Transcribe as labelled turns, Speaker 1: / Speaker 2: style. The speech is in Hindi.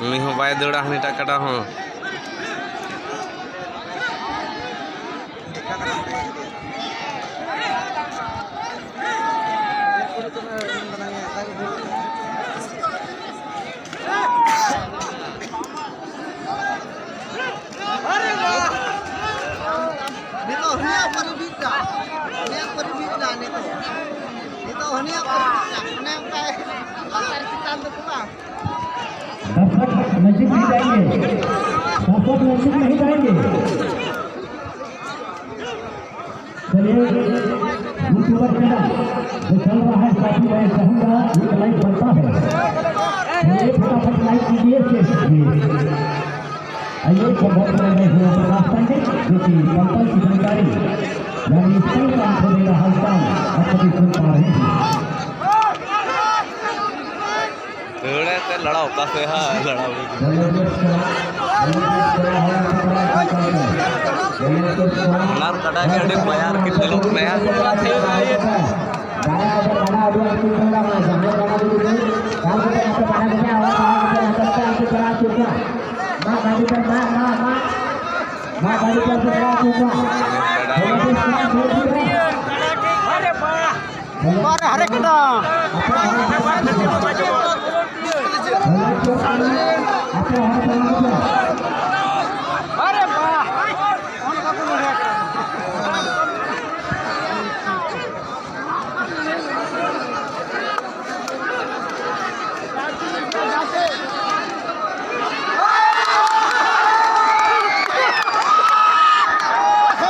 Speaker 1: मी हूँ बाय दौड़ा हनी टाकाटा हूँ
Speaker 2: दर्शक नजदीक नहीं जाएंगे, दर्शक नजदीक नहीं जाएंगे। चलिए यूट्यूबर चैनल जो चल रहा है काफी मैं चाहूंगा एक लाइक बनता है, चलिए फटाफट लाइक कीजिए। आइए बहुत बड़े में हुआ प्रकाश पांडे जो कि कंपल की जानकारी यानी कई काम को मेरा हालचाल आप सभी सुन पा रहे हैं।
Speaker 1: लड़ाओ काफी हाँ लड़ाओ नार कटा के अड़े यार कितने लोग नया
Speaker 3: हरे कटा
Speaker 2: Apa